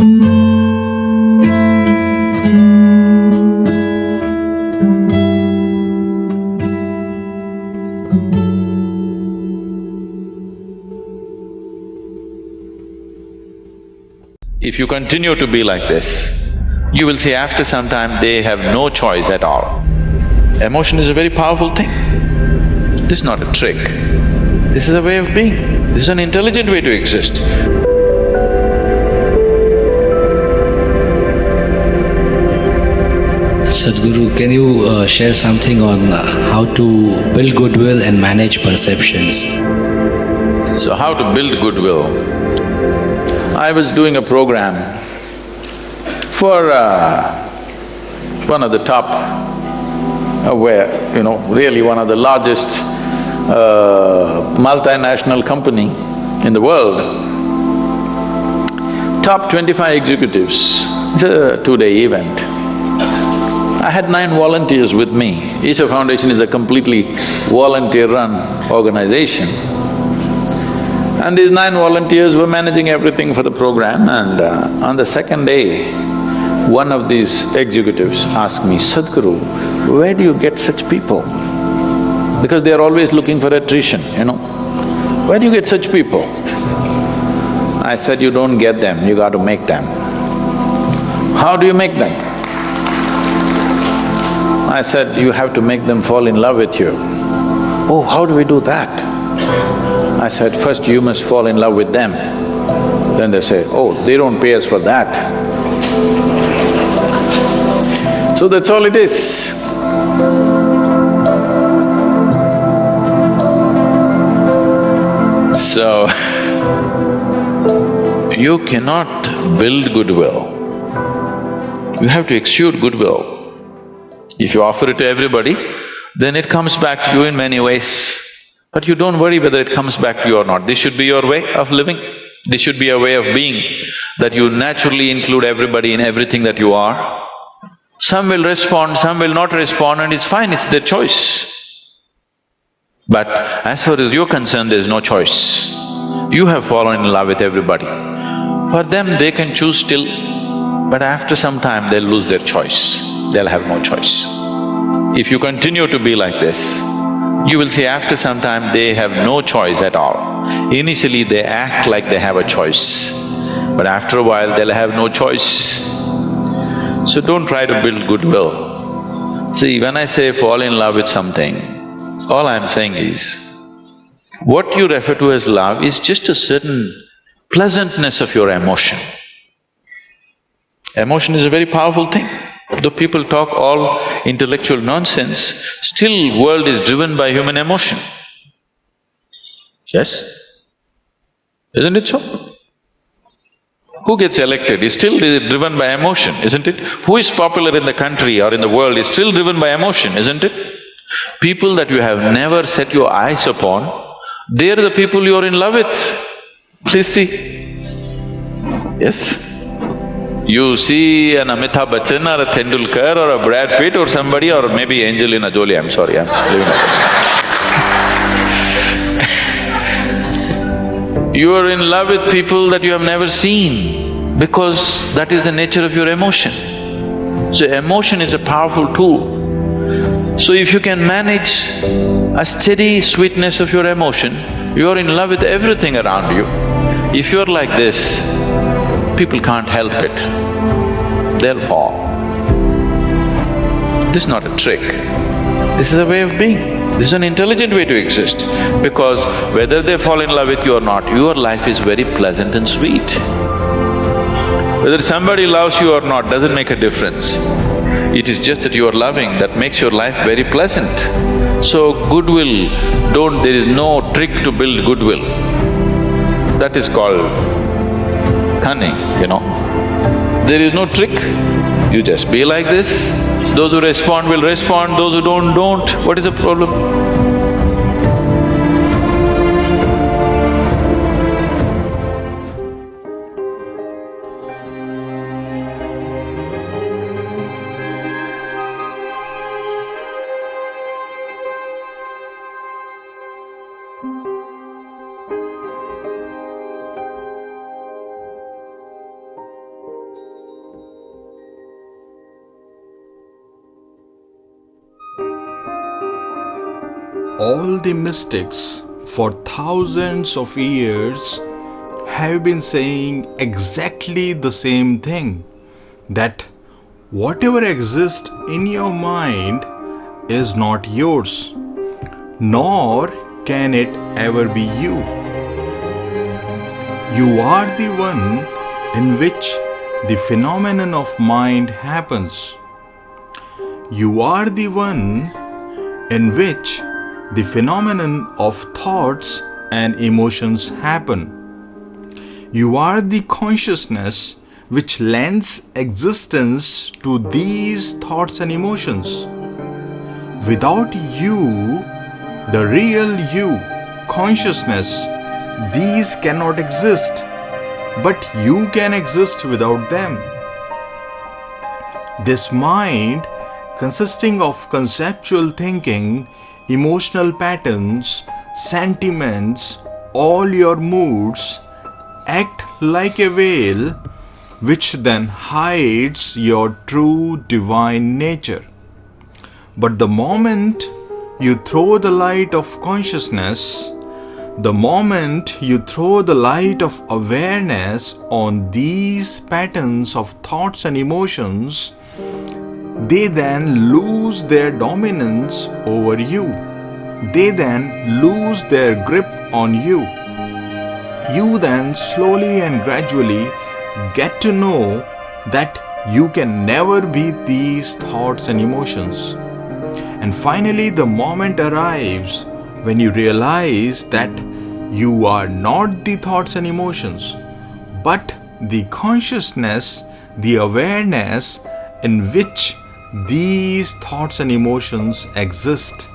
If you continue to be like this, you will see after some time they have no choice at all. Emotion is a very powerful thing. This is not a trick. This is a way of being. This is an intelligent way to exist. Sadhguru, can you share something on how to build goodwill and manage perceptions? So how to build goodwill? I was doing a program for one of the top, really one of the largest multinational company in the world. Top 25 executives, it's a two-day event. I had 9 volunteers with me. Isha Foundation is a completely volunteer-run organization. And these 9 volunteers were managing everything for the program, and on the second day, one of these executives asked me, Sadhguru, where do you get such people? Because they are always looking for attrition, Where do you get such people? I said, you don't get them, you got to make them. How do you make them? I said, you have to make them fall in love with you. Oh, how do we do that? I said, first you must fall in love with them. Then they say, oh, they don't pay us for that. So that's all it is. So, you cannot build goodwill. You have to exude goodwill. If you offer it to everybody, then it comes back to you in many ways. But you don't worry whether it comes back to you or not. This should be your way of living. This should be a way of being, that you naturally include everybody in everything that you are. Some will respond, some will not respond, and it's fine, it's their choice. But as far as you're concerned, there's no choice. You have fallen in love with everybody. For them, they can choose still, but after some time, they'll lose their choice. They'll have no choice. If you continue to be like this, you will see after some time they have no choice at all. Initially they act like they have a choice, but after a while they'll have no choice. So don't try to build goodwill. See, when I say fall in love with something, all I'm saying is, what you refer to as love is just a certain pleasantness of your emotion. Emotion is a very powerful thing. Though people talk all intellectual nonsense, still world is driven by human emotion. Yes? Isn't it so? Who gets elected is still driven by emotion, isn't it? Who is popular in the country or in the world is still driven by emotion, isn't it? People that you have never set your eyes upon, they're the people you're in love with. Please see. Yes? You see an Amitabh Bachchan or a Tendulkar or a Brad Pitt or somebody, or maybe Angelina Jolie, I'm sorry, I'm leaving it. You are in love with people that you have never seen, because that is the nature of your emotion. So emotion is a powerful tool. So if you can manage a steady sweetness of your emotion, you are in love with everything around you. If you're like this, people can't help it, they'll fall. This is not a trick, this is a way of being. This is an intelligent way to exist, because whether they fall in love with you or not, your life is very pleasant and sweet. Whether somebody loves you or not doesn't make a difference. It is just that you are loving that makes your life very pleasant. So goodwill, there is no trick to build goodwill. That is called cunning, There is no trick, you just be like this. Those who respond will respond, those who don't. What is the problem? all the mystics for thousands of years have been saying exactly the same thing, that whatever exists in your mind is not yours, nor can it ever be you. You are the one in which the phenomenon of mind happens. You are the one in which the phenomenon of thoughts and emotions happen. You are the consciousness which lends existence to these thoughts and emotions. Without you, the real you, consciousness, these cannot exist, but you can exist without them. This mind, consisting of conceptual thinking, emotional patterns, sentiments, all your moods, act like a veil which then hides your true divine nature. But the moment you throw the light of consciousness, the moment you throw the light of awareness on these patterns of thoughts and emotions, they then lose their dominance over you. They then lose their grip on you. You then slowly and gradually get to know that you can never be these thoughts and emotions. And finally, the moment arrives when you realize that you are not the thoughts and emotions, but the consciousness, the awareness in which these thoughts and emotions exist.